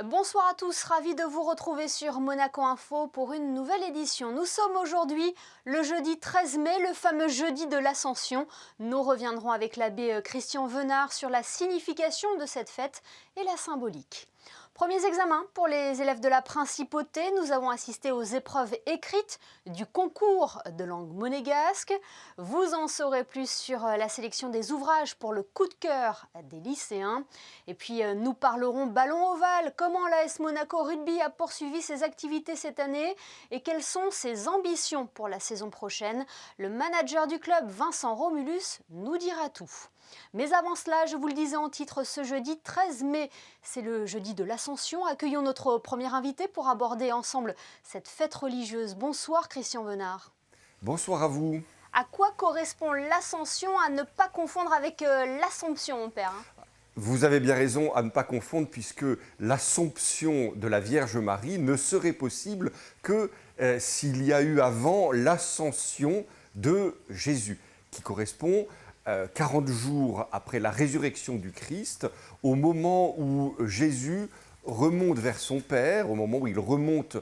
Bonsoir à tous, ravi de vous retrouver sur Monaco Info pour une nouvelle édition. Nous sommes aujourd'hui le jeudi 13 mai, le fameux jeudi de l'Ascension. Nous reviendrons avec l'abbé Christian Venard sur la signification de cette fête et la symbolique. Premiers examens pour les élèves de la Principauté. Nous avons assisté aux épreuves écrites du concours de langue monégasque. Vous en saurez plus sur la sélection des ouvrages pour le coup de cœur des lycéens. Et puis nous parlerons ballon ovale, comment l'AS Monaco Rugby a poursuivi ses activités cette année et quelles sont ses ambitions pour la saison prochaine. Le manager du club, Vincent Romulus, nous dira tout. Mais avant cela, je vous le disais en titre, ce jeudi 13 mai, c'est le jeudi de l'Ascension. Accueillons notre premier invité pour aborder ensemble cette fête religieuse. Bonsoir Christian Venard. Bonsoir à vous. À quoi correspond l'Ascension à ne pas confondre avec l'Assomption, mon père Vous avez bien raison à ne pas confondre puisque l'Assomption de la Vierge Marie ne serait possible que s'il y a eu avant l'Ascension de Jésus, qui correspond 40 jours après la résurrection du Christ, au moment où Jésus remonte vers son Père, au moment où il remonte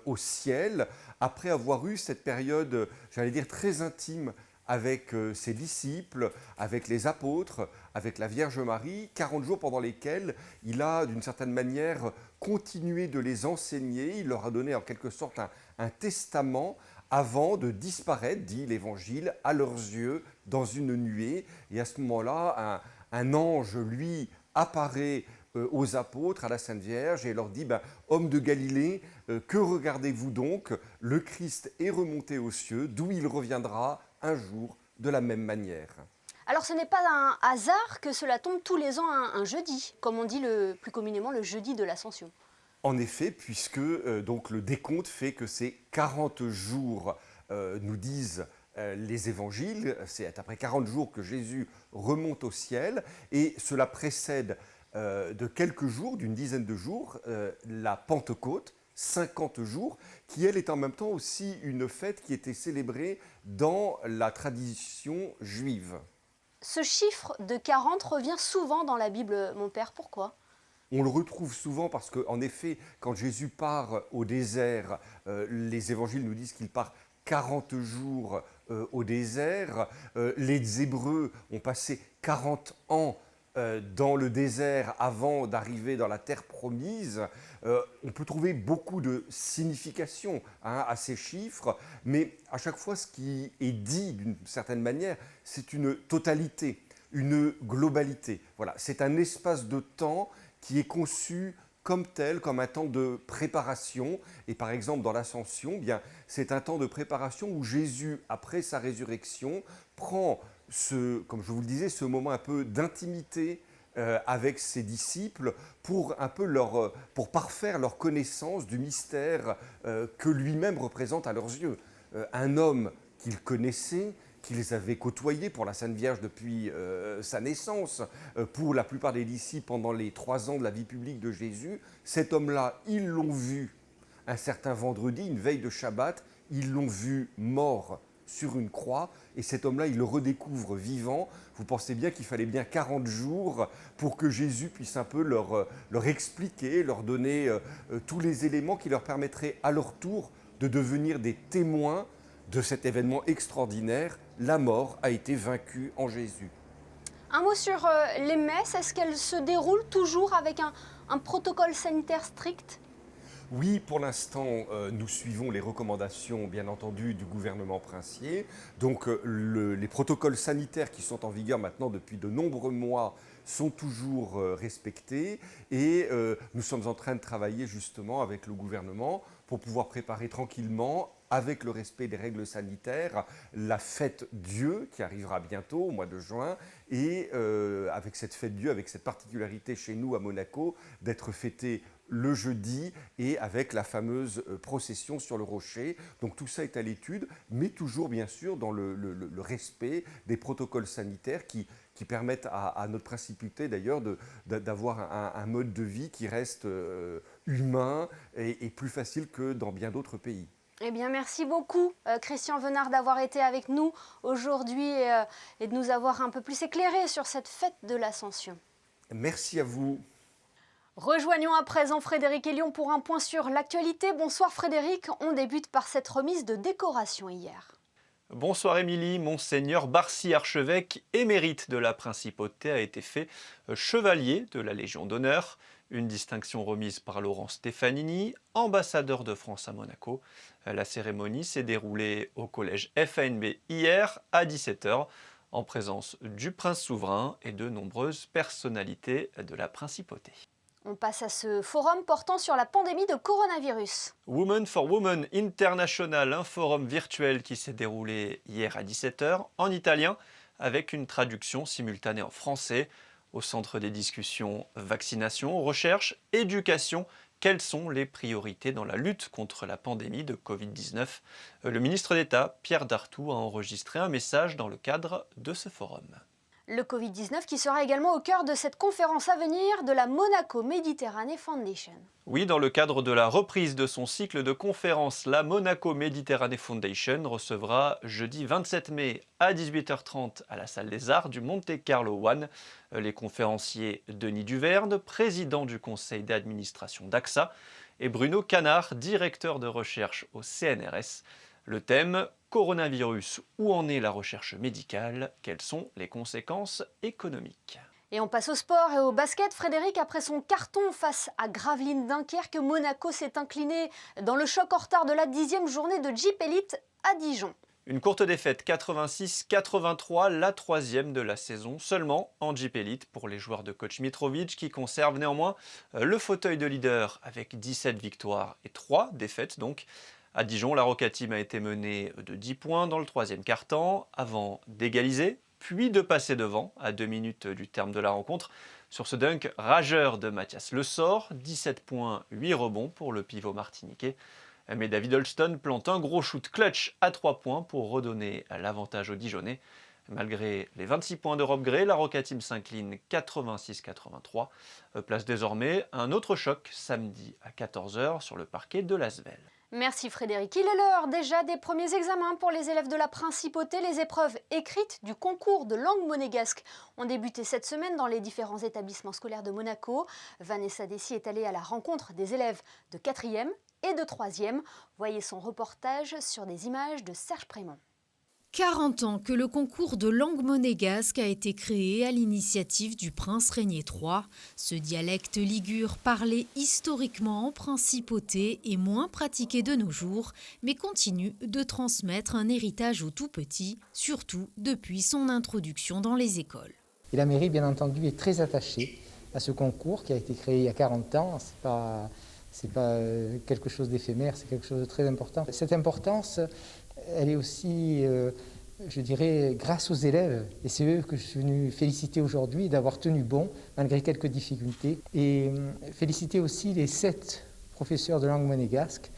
au ciel, après avoir eu cette période, j'allais dire, très intime avec ses disciples, avec les apôtres, avec la Vierge Marie, 40 jours pendant lesquels il a, d'une certaine manière, continué de les enseigner. Il leur a donné en quelque sorte un testament avant de disparaître, dit l'Évangile, à leurs yeux dans une nuée. Et à ce moment-là, un ange, lui, apparaît aux apôtres, à la Sainte Vierge, et leur dit Hommes de Galilée, que regardez-vous donc? Le Christ est remonté aux cieux, d'où il reviendra un jour de la même manière. » Alors ce n'est pas un hasard que cela tombe tous les ans un jeudi, comme on dit plus communément le jeudi de l'Ascension. En effet, puisque donc le décompte fait que c'est 40 jours, nous disent les évangiles, c'est après 40 jours que Jésus remonte au ciel, et cela précède de quelques jours, d'une dizaine de jours, la Pentecôte, 50 jours, qui elle est en même temps aussi une fête qui était célébrée dans la tradition juive. Ce chiffre de 40 revient souvent dans la Bible, mon père, pourquoi ? On le retrouve souvent parce qu'en effet, quand Jésus part au désert, les évangiles nous disent qu'il part 40 jours au désert. Les Hébreux ont passé 40 ans dans le désert avant d'arriver dans la terre promise. On peut trouver beaucoup de signification à ces chiffres, mais à chaque fois, ce qui est dit d'une certaine manière, c'est une totalité, une globalité. Voilà, c'est un espace de temps qui est conçu comme tel, comme un temps de préparation. Et par exemple, dans l'Ascension, bien, c'est un temps de préparation où Jésus, après sa résurrection, prend comme je vous le disais, ce moment un peu d'intimité avec ses disciples pour un peu pour parfaire leur connaissance du mystère que lui-même représente à leurs yeux. Un homme qu'ils connaissaient, qu'ils avaient côtoyé pour la Sainte Vierge depuis sa naissance, pour la plupart des disciples pendant les 3 ans de la vie publique de Jésus. Cet homme-là, ils l'ont vu un certain vendredi, une veille de Shabbat, ils l'ont vu mort sur une croix, et cet homme-là, il le redécouvre vivant. Vous pensez bien qu'il fallait bien 40 jours pour que Jésus puisse un peu leur expliquer, leur donner tous les éléments qui leur permettraient à leur tour de devenir des témoins de cet événement extraordinaire. La mort a été vaincue en Jésus. Un mot sur les messes, est-ce qu'elles se déroulent toujours avec un protocole sanitaire strict ? Oui, pour l'instant, nous suivons les recommandations, bien entendu, du gouvernement princier. Donc, les protocoles sanitaires qui sont en vigueur maintenant depuis de nombreux mois sont toujours respectés. Et nous sommes en train de travailler justement avec le gouvernement pour pouvoir préparer tranquillement, avec le respect des règles sanitaires, la fête Dieu qui arrivera bientôt au mois de juin, et avec cette fête Dieu, avec cette particularité chez nous à Monaco, d'être fêtée le jeudi et avec la fameuse procession sur le rocher. Donc tout ça est à l'étude, mais toujours bien sûr dans le respect des protocoles sanitaires qui permettent à notre principauté d'ailleurs d'avoir un mode de vie qui reste humain et plus facile que dans bien d'autres pays. Eh bien, merci beaucoup, Christian Venard, d'avoir été avec nous aujourd'hui et de nous avoir un peu plus éclairé sur cette fête de l'Ascension. Merci à vous. Rejoignons à présent Frédéric Elion pour un point sur l'actualité. Bonsoir Frédéric, on débute par cette remise de décoration hier. Bonsoir Émilie, Monseigneur Barcy, archevêque émérite de la Principauté, a été fait chevalier de la Légion d'honneur. Une distinction remise par Laurent Stefanini, ambassadeur de France à Monaco. La cérémonie s'est déroulée au collège FANB hier à 17h en présence du prince souverain et de nombreuses personnalités de la Principauté. On passe à ce forum portant sur la pandémie de coronavirus. Women for Women International, un forum virtuel qui s'est déroulé hier à 17h en italien avec une traduction simultanée en français. Au centre des discussions, vaccination, recherche, éducation. Quelles sont les priorités dans la lutte contre la pandémie de Covid-19 ? Le ministre d'État, Pierre Dartout, a enregistré un message dans le cadre de ce forum. Le Covid-19 qui sera également au cœur de cette conférence à venir de la Monaco Méditerranée Foundation. Oui, dans le cadre de la reprise de son cycle de conférences, la Monaco Méditerranée Foundation recevra jeudi 27 mai à 18h30 à la salle des Arts du Monte Carlo One les conférenciers Denis Duverne, président du conseil d'administration d'AXA, et Bruno Canard, directeur de recherche au CNRS. Le thème, coronavirus, où en est la recherche médicale? Quelles sont les conséquences économiques? Et on passe au sport et au basket. Frédéric, après son carton face à Gravelines Dunkerque, Monaco s'est incliné dans le choc en retard de la 10e journée de Jeep Elite à Dijon. Une courte défaite 86-83, la 3e de la saison, seulement en Jeep Elite pour les joueurs de coach Mitrovic qui conservent néanmoins le fauteuil de leader avec 17 victoires et 3 défaites donc. À Dijon, la Roca Team a été menée de 10 points dans le 3e quart-temps, avant d'égaliser, puis de passer devant à 2 minutes du terme de la rencontre. Sur ce dunk rageur de Mathias Le Sort, 17 points, 8 rebonds pour le pivot martiniquais. Mais David Holston plante un gros shoot clutch à 3 points pour redonner l'avantage aux Dijonnais. Malgré les 26 points de Rob Gray, la Roca Team s'incline 86-83. Place désormais un autre choc samedi à 14h sur le parquet de l'Asvel. Merci Frédéric. Il est l'heure déjà des premiers examens pour les élèves de la Principauté. Les épreuves écrites du concours de langue monégasque ont débuté cette semaine dans les différents établissements scolaires de Monaco. Vanessa Dessy est allée à la rencontre des élèves de 4e et de 3e. Voyez son reportage sur des images de Serge Prémont. 40 ans que le concours de langue monégasque a été créé à l'initiative du prince Régnier III. Ce dialecte ligure parlé historiquement en principauté est moins pratiqué de nos jours, mais continue de transmettre un héritage aux tout-petits, surtout depuis son introduction dans les écoles. Et la mairie, bien entendu, est très attachée à ce concours qui a été créé il y a 40 ans. C'est pas quelque chose d'éphémère, c'est quelque chose de très important. Cette importance, elle est aussi, je dirais, grâce aux élèves. Et c'est eux que je suis venu féliciter aujourd'hui d'avoir tenu bon, malgré quelques difficultés. Et féliciter aussi les 7 professeurs de langue monégasque,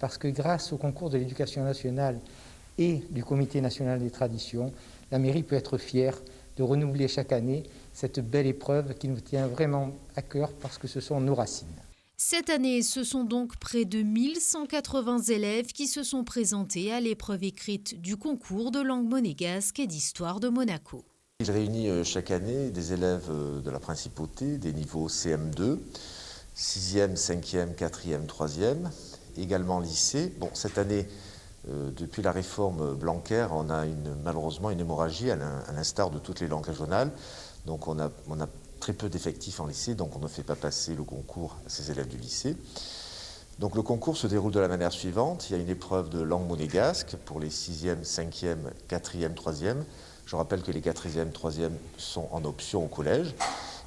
parce que grâce au concours de l'éducation nationale et du Comité national des traditions, la mairie peut être fière de renouveler chaque année cette belle épreuve qui nous tient vraiment à cœur, parce que ce sont nos racines. Cette année, ce sont donc près de 1180 élèves qui se sont présentés à l'épreuve écrite du concours de langue monégasque et d'histoire de Monaco. Il réunit chaque année des élèves de la Principauté, des niveaux CM2, 6e, 5e, 4e, 3e, également lycée. Bon, cette année, depuis la réforme Blanquer, on a malheureusement une hémorragie à l'instar de toutes les langues régionales. Donc on a très peu d'effectifs en lycée, donc on ne fait pas passer le concours à ces élèves du lycée. Donc le concours se déroule de la manière suivante. Il y a une épreuve de langue monégasque pour les 6e, 5e, 4e, 3e. Je rappelle que les 4e, 3e sont en option au collège.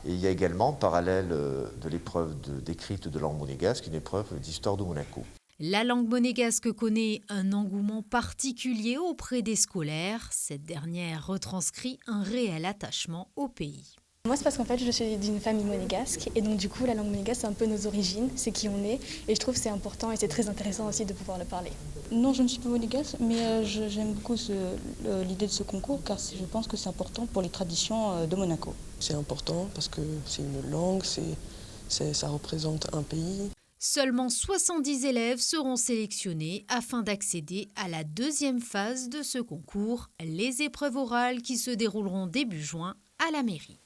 Et il y a également, parallèle de l'épreuve d'écrite de langue monégasque, une épreuve d'histoire de Monaco. La langue monégasque connaît un engouement particulier auprès des scolaires. Cette dernière retranscrit un réel attachement au pays. Moi, c'est parce qu'en fait, je suis d'une famille monégasque et donc du coup, la langue monégasque, c'est un peu nos origines, c'est qui on est et je trouve que c'est important et c'est très intéressant aussi de pouvoir le parler. Non, je ne suis pas monégasque, mais j'aime beaucoup l'idée de ce concours car je pense que c'est important pour les traditions de Monaco. C'est important parce que c'est une langue, ça représente un pays. Seulement 70 élèves seront sélectionnés afin d'accéder à la 2e phase de ce concours, les épreuves orales qui se dérouleront début juin à la mairie.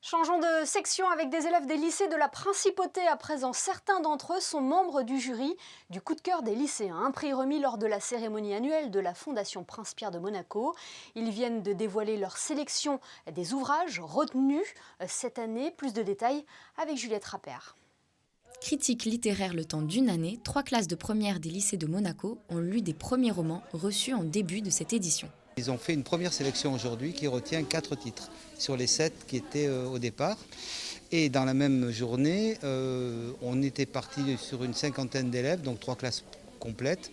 Changeons de section avec des élèves des lycées de la Principauté. À présent, certains d'entre eux sont membres du jury du coup de cœur des lycéens. Un prix remis lors de la cérémonie annuelle de la Fondation Prince-Pierre de Monaco. Ils viennent de dévoiler leur sélection des ouvrages retenus cette année. Plus de détails avec Juliette Rappert. Critique littéraire le temps d'une année, 3 classes de première des lycées de Monaco ont lu des premiers romans reçus en début de cette édition. Ils ont fait une première sélection aujourd'hui qui retient 4 titres sur les 7 qui étaient au départ. Et dans la même journée, on était parti sur une cinquantaine d'élèves, donc 3 classes complètes.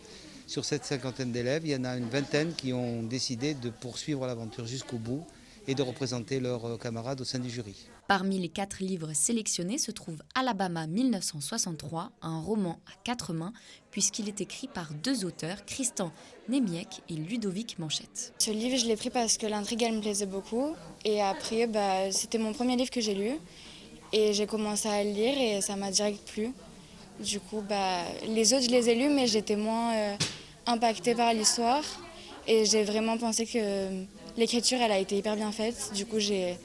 Sur cette cinquantaine d'élèves, il y en a une vingtaine qui ont décidé de poursuivre l'aventure jusqu'au bout et de représenter leurs camarades au sein du jury. Parmi les 4 livres sélectionnés se trouve Alabama 1963, un roman à 4 mains, puisqu'il est écrit par 2 auteurs, Tristan Némiec et Ludovic Manchette. Ce livre, je l'ai pris parce que l'intrigue, elle me plaisait beaucoup. Et après, c'était mon premier livre que j'ai lu. Et j'ai commencé à le lire et ça m'a direct plu. Du coup, les autres, je les ai lus, mais j'étais moins impactée par l'histoire. Et j'ai vraiment pensé que l'écriture, elle a été hyper bien faite. Du coup, j'ai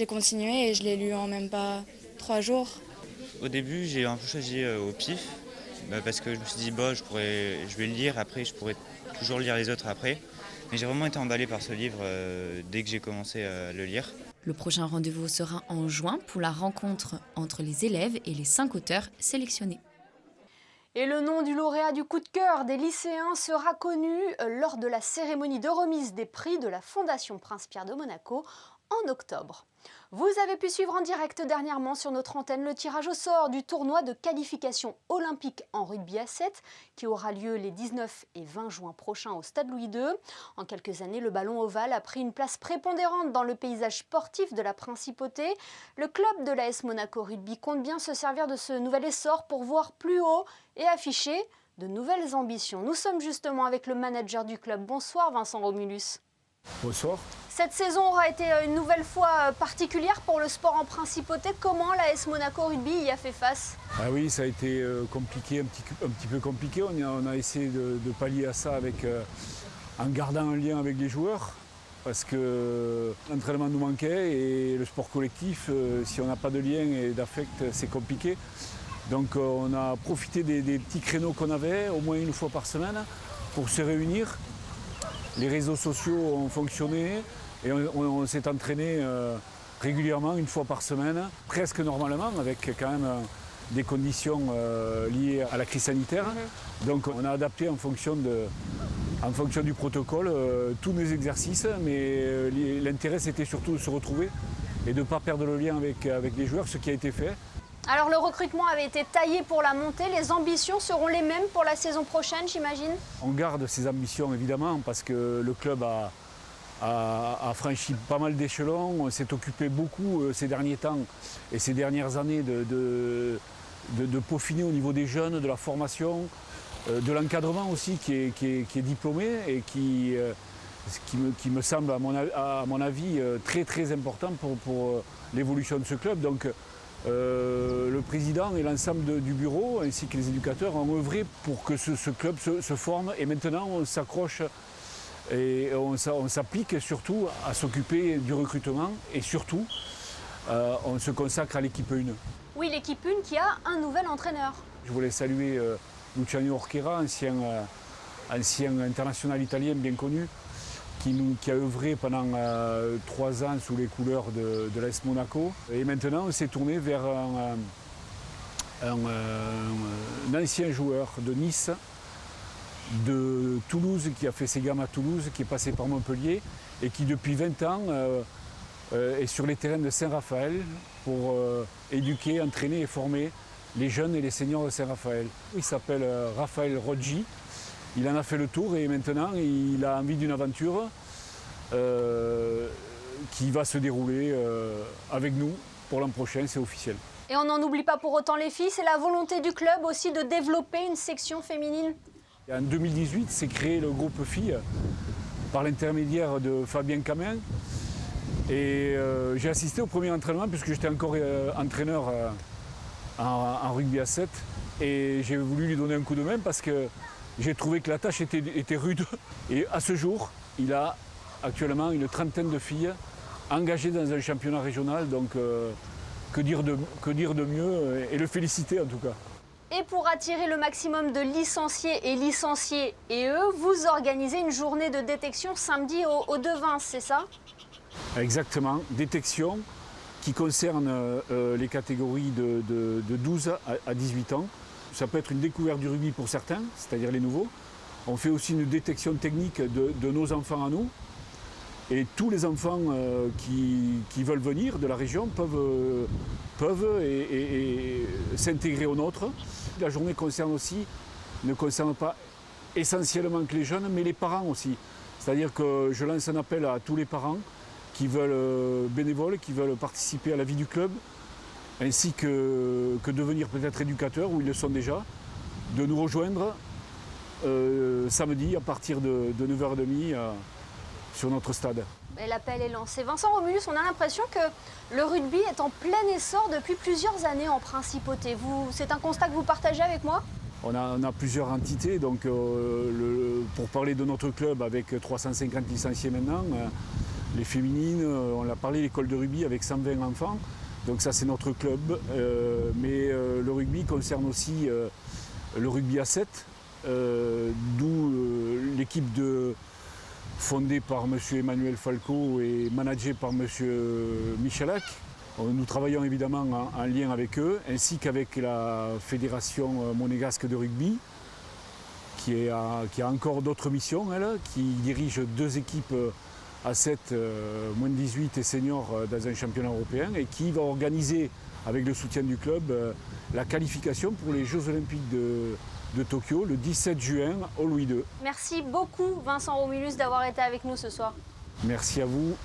continué et je l'ai lu en même pas 3 jours. Au début, j'ai un peu choisi au pif, parce que je me suis dit, je vais le lire, après je pourrais toujours lire les autres après. Mais j'ai vraiment été emballé par ce livre dès que j'ai commencé à le lire. Le prochain rendez-vous sera en juin pour la rencontre entre les élèves et les 5 auteurs sélectionnés. Et le nom du lauréat du coup de cœur des lycéens sera connu lors de la cérémonie de remise des prix de la Fondation Prince-Pierre de Monaco en octobre. Vous avez pu suivre en direct dernièrement sur notre antenne le tirage au sort du tournoi de qualification olympique en rugby à 7 qui aura lieu les 19 et 20 juin prochains au Stade Louis II. En quelques années, le ballon ovale a pris une place prépondérante dans le paysage sportif de la Principauté. Le club de l'AS Monaco Rugby compte bien se servir de ce nouvel essor pour voir plus haut et afficher de nouvelles ambitions. Nous sommes justement avec le manager du club. Bonsoir Vincent Romulus. Bonsoir. Cette saison aura été une nouvelle fois particulière pour le sport en Principauté. Comment l'AS Monaco Rugby y a fait face? Ah oui, ça a été compliqué, un petit peu compliqué. On a essayé de pallier à ça en gardant un lien avec les joueurs. Parce que l'entraînement nous manquait et le sport collectif, si on n'a pas de lien et d'affect, c'est compliqué. Donc on a profité des petits créneaux qu'on avait, au moins une fois par semaine, pour se réunir. Les réseaux sociaux ont fonctionné et on s'est entraîné régulièrement, une fois par semaine, presque normalement, avec quand même des conditions liées à la crise sanitaire. Donc on a adapté en fonction du protocole tous nos exercices, mais l'intérêt c'était surtout de se retrouver et de ne pas perdre le lien avec les joueurs, ce qui a été fait. Alors le recrutement avait été taillé pour la montée, les ambitions seront les mêmes pour la saison prochaine, j'imagine? On garde ces ambitions évidemment parce que le club a franchi pas mal d'échelons, on s'est occupé beaucoup ces derniers temps et ces dernières années de peaufiner au niveau des jeunes, de la formation, de l'encadrement aussi qui est diplômé et qui me semble à mon avis très très important pour l'évolution de ce club. Donc, le président et l'ensemble du bureau ainsi que les éducateurs ont œuvré pour que ce club se forme et maintenant on s'accroche et on s'applique surtout à s'occuper du recrutement et surtout on se consacre à l'équipe 1. Oui, l'équipe 1 qui a un nouvel entraîneur. Je voulais saluer Luciano Orchera, ancien international italien bien connu, qui a œuvré pendant 3 ans sous les couleurs de l'AS Monaco. Et maintenant, on s'est tourné vers un ancien joueur de Nice, de Toulouse, qui a fait ses gammes à Toulouse, qui est passé par Montpellier et qui, depuis 20 ans, est sur les terrains de Saint-Raphaël pour éduquer, entraîner et former les jeunes et les seniors de Saint-Raphaël. Il s'appelle Raphaël Roggi. Il en a fait le tour et maintenant il a envie d'une aventure qui va se dérouler avec nous pour l'an prochain, c'est officiel. Et on n'en oublie pas pour autant les filles, c'est la volonté du club aussi de développer une section féminine. En 2018, s'est créé le groupe filles par l'intermédiaire de Fabien Camin. Et j'ai assisté au premier entraînement puisque j'étais encore entraîneur en rugby à 7. Et j'ai voulu lui donner un coup de main parce que j'ai trouvé que la tâche était rude. Et à ce jour, il a actuellement une trentaine de filles engagé dans un championnat régional, donc que dire de mieux et le féliciter en tout cas. Et pour attirer le maximum de licenciés et eux, vous organisez une journée de détection samedi au Devins, c'est ça? Exactement, détection qui concerne les catégories de 12 à 18 ans. Ça peut être une découverte du rugby pour certains, c'est-à-dire les nouveaux. On fait aussi une détection technique de nos enfants à nous. Et tous les enfants qui veulent venir de la région peuvent s'intégrer aux nôtres. La journée ne concerne pas essentiellement que les jeunes, mais les parents aussi. C'est-à-dire que je lance un appel à tous les parents qui veulent bénévoles, qui veulent participer à la vie du club, ainsi que devenir peut-être éducateurs, où ils le sont déjà, de nous rejoindre samedi à partir de 9h30 sur notre stade. L'appel est lancé. Vincent Romulus, on a l'impression que le rugby est en plein essor depuis plusieurs années en principauté. C'est un constat que vous partagez avec moi? On a plusieurs entités, donc pour parler de notre club avec 350 licenciés maintenant, les féminines, on a parlé l'école de rugby avec 120 enfants, donc ça c'est notre club, mais le rugby concerne aussi le rugby à 7, d'où l'équipe fondée par M. Emmanuel Falco et managée par M. Michalak. Nous travaillons évidemment en lien avec eux, ainsi qu'avec la Fédération monégasque de rugby, qui a encore d'autres missions, elle, qui dirige 2 équipes à 7, moins de 18 et seniors dans un championnat européen, et qui va organiser, avec le soutien du club, la qualification pour les Jeux Olympiques de Tokyo le 17 juin au Louis II. Merci beaucoup Vincent Romulus d'avoir été avec nous ce soir. Merci à vous.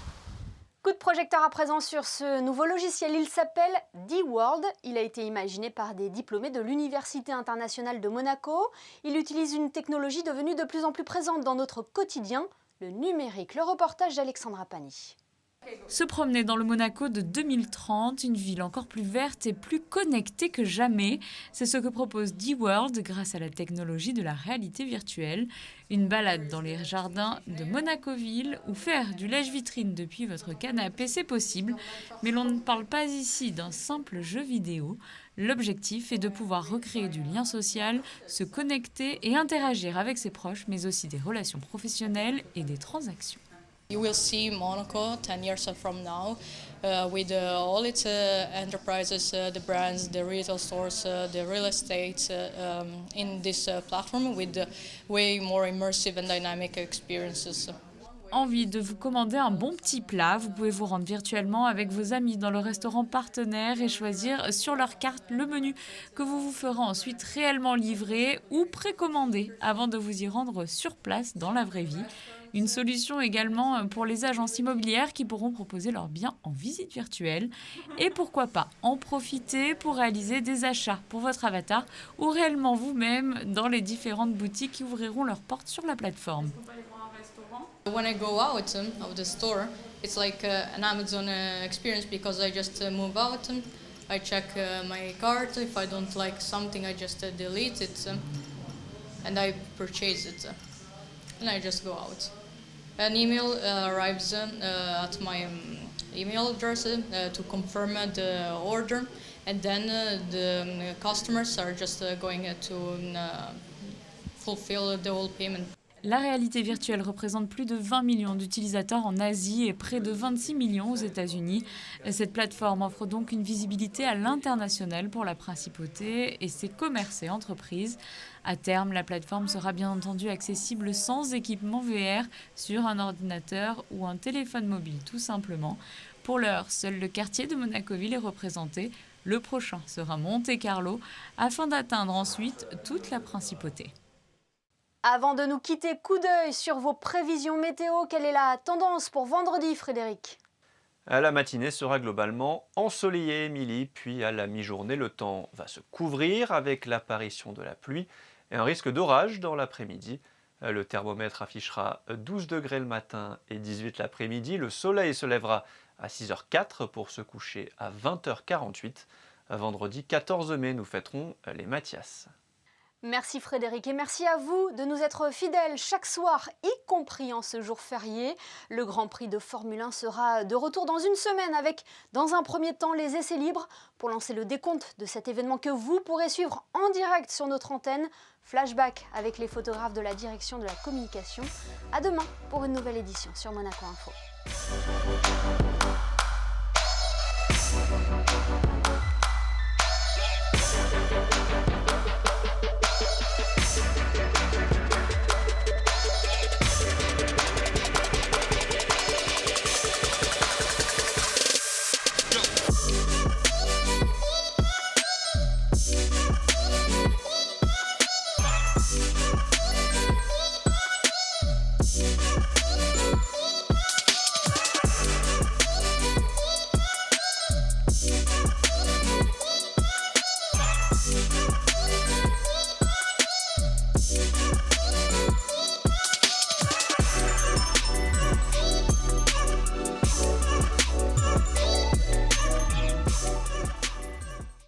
Coup de projecteur à présent sur ce nouveau logiciel, il s'appelle D-World. Il a été imaginé par des diplômés de l'Université internationale de Monaco. Il utilise une technologie devenue de plus en plus présente dans notre quotidien, le numérique. Le reportage d'Alexandra Pani. Se promener dans le Monaco de 2030, une ville encore plus verte et plus connectée que jamais, c'est ce que propose D-World grâce à la technologie de la réalité virtuelle. Une balade dans les jardins de Monaco-Ville ou faire du lèche-vitrine depuis votre canapé, c'est possible, mais l'on ne parle pas ici d'un simple jeu vidéo. L'objectif est de pouvoir recréer du lien social, se connecter et interagir avec ses proches, mais aussi des relations professionnelles et des transactions. You will see Monaco 10 years from now with all its enterprises, the brands, the retail stores, the real estate in this platform with way more immersive and dynamic experiences. Envie de vous commander un bon petit plat, vous pouvez vous rendre virtuellement avec vos amis dans le restaurant partenaire et choisir sur leur carte le menu que vous ferez ensuite réellement livrer ou précommander avant de vous y rendre sur place dans la vraie vie. Une solution également pour les agences immobilières qui pourront proposer leurs biens en visite virtuelle. Et pourquoi pas en profiter pour réaliser des achats pour votre avatar ou réellement vous-même dans les différentes boutiques qui ouvriront leurs portes sur la plateforme. When I go out of the store, it's like an Amazon experience because I just move out. I check my cart. If I don't like something, I just delete it and I purchase it. And I just go out. An email arrives at my email address to confirm the order, and then the customers are just going to fulfill the whole payment. La réalité virtuelle représente plus de 20 millions d'utilisateurs en Asie et près de 26 millions aux États-Unis. Cette plateforme offre donc une visibilité à l'international pour la principauté et ses commerces et entreprises. À terme, la plateforme sera bien entendu accessible sans équipement VR sur un ordinateur ou un téléphone mobile tout simplement. Pour l'heure, seul le quartier de Monaco-Ville est représenté. Le prochain sera Monte-Carlo afin d'atteindre ensuite toute la principauté. Avant de nous quitter, coup d'œil sur vos prévisions météo. Quelle est la tendance pour vendredi, Frédéric ? La matinée sera globalement ensoleillée, Émilie, puis à la mi-journée, le temps va se couvrir avec l'apparition de la pluie et un risque d'orage dans l'après-midi. Le thermomètre affichera 12 degrés le matin et 18 l'après-midi. Le soleil se lèvera à 6h04 pour se coucher à 20h48. Vendredi 14 mai, nous fêterons les Mathias. Merci Frédéric et merci à vous de nous être fidèles chaque soir, y compris en ce jour férié. Le Grand Prix de Formule 1 sera de retour dans une semaine avec, dans un premier temps, les essais libres. Pour lancer le décompte de cet événement que vous pourrez suivre en direct sur notre antenne, flashback avec les photographes de la direction de la communication. À demain pour une nouvelle édition sur Monaco Info.